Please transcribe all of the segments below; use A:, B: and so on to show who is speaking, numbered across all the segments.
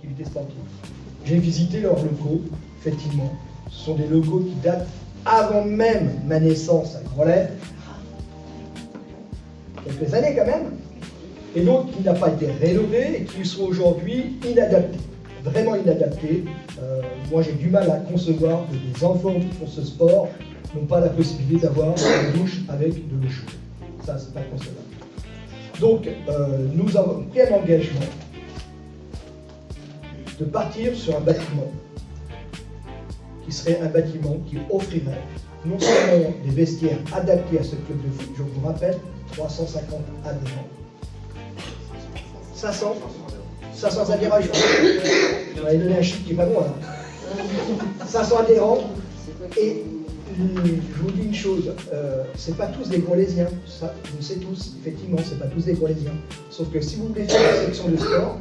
A: activité sportive. J'ai visité leurs locaux, effectivement. Ce sont des locaux qui datent avant même ma naissance à Grollet. Quelques années quand même. Et donc qui n'ont pas été rénovés et qui sont aujourd'hui inadaptés. Vraiment inadaptés. Moi j'ai du mal à concevoir que des enfants qui font ce sport n'ont pas la possibilité d'avoir une douche avec de l'eau chaude. Ça, c'est pas concevable. Donc, nous avons pris un engagement de partir sur un bâtiment qui serait un bâtiment qui offrirait non seulement des vestiaires adaptés à ce club de foot, je vous rappelle, 350 adhérents. 500 adhérents, je vais donner un chiffre qui est pas bon là. 500 adhérents, et je vous dis une chose, c'est pas tous des Grolésiens, ça, vous le savez tous, effectivement, c'est pas tous des Grolésiens. Sauf que si vous voulez faire une section de sport,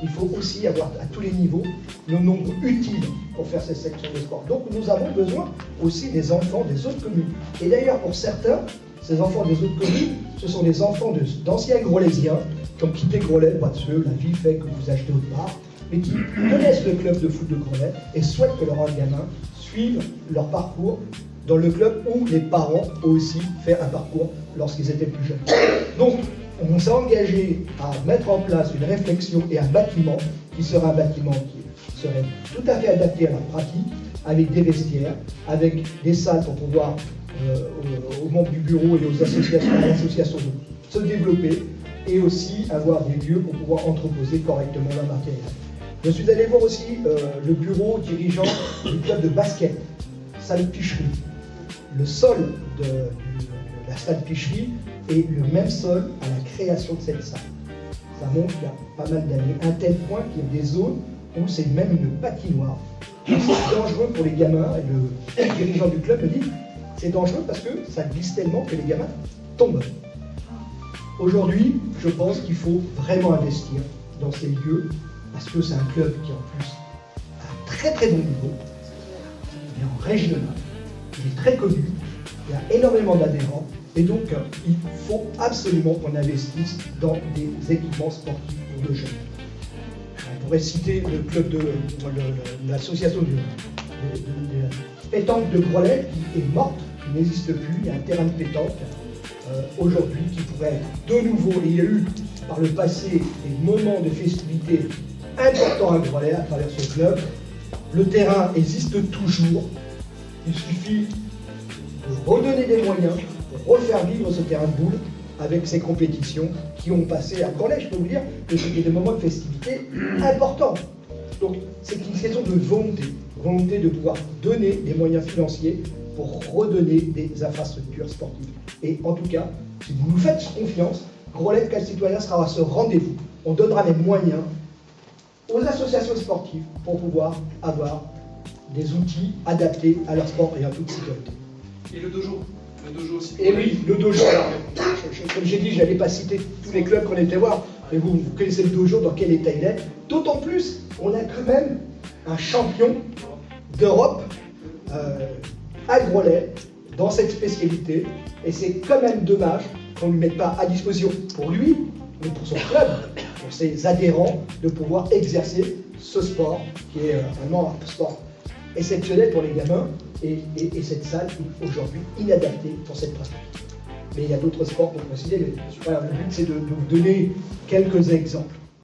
A: il faut aussi avoir à tous les niveaux le nombre utile pour faire ces sections de sport. Donc nous avons besoin aussi des enfants des autres communes. Et d'ailleurs, pour certains, ces enfants des autres communes, ce sont des enfants d'anciens Grolésiens qui ont quitté Grollet parce que la vie fait que vous achetez autre part, mais qui connaissent le club de foot de Grollet et souhaitent que leurs gamins suivent leur parcours dans le club où les parents ont aussi fait un parcours lorsqu'ils étaient plus jeunes. Donc, on s'est engagé à mettre en place une réflexion et un bâtiment qui serait un bâtiment qui serait tout à fait adapté à la pratique, avec des vestiaires, avec des salles pour pouvoir, aux membres du bureau et aux associations de se développer, et aussi avoir des lieux pour pouvoir entreposer correctement leur matériel. Je suis allé voir aussi le bureau dirigeant du club de basket, salle Picherie. Le sol de la salle Picherie est le même sol à la création de cette salle. Ça montre qu'il y a pas mal d'années, un tel point qu'il y a des zones où c'est même une patinoire. C'est dangereux pour les gamins, et le dirigeant du club me dit c'est dangereux parce que ça glisse tellement que les gamins tombent. Aujourd'hui, je pense qu'il faut vraiment investir dans ces lieux parce que c'est un club qui en plus a un très très bon niveau, il est en régional, il est très connu, il y a énormément d'adhérents et donc il faut absolument qu'on investisse dans des équipements sportifs pour le jeune. On pourrait citer le club de l'association de pétanque de Grollet qui est morte, qui n'existe plus, il y a un terrain de pétanque aujourd'hui qui pourrait être de nouveau, et il y a eu par le passé des moments de festivité importants à Grollet à travers ce club. Le terrain existe toujours, il suffit de redonner des moyens pour refaire vivre ce terrain de boule avec ces compétitions qui ont passé à Grollet. Je peux vous dire que c'était des moments de festivité importants. Donc c'est une question de volonté de pouvoir donner des moyens financiers pour redonner des infrastructures sportives. Et en tout cas, si vous nous faites confiance, Grollet Cal Citoyen sera à ce rendez-vous. On donnera les moyens aux associations sportives pour pouvoir avoir des outils adaptés à leur sport et à toute sécurité.
B: Et le dojo aussi.
A: Et oui, le dojo. Alors, comme j'ai dit, je n'allais pas citer tous les clubs qu'on était voir, mais vous connaissez le dojo, dans quel état il est. D'autant plus, on a quand même un champion d'Europe à Grollet dans cette spécialité, et c'est quand même dommage qu'on ne lui mette pas à disposition pour lui, mais pour son club, pour ses adhérents, de pouvoir exercer ce sport qui est vraiment un sport exceptionnel pour les gamins, et cette salle est aujourd'hui inadaptée pour cette pratique. Mais il y a d'autres sports pour préciser, mais voilà, le but c'est de vous donner quelques exemples.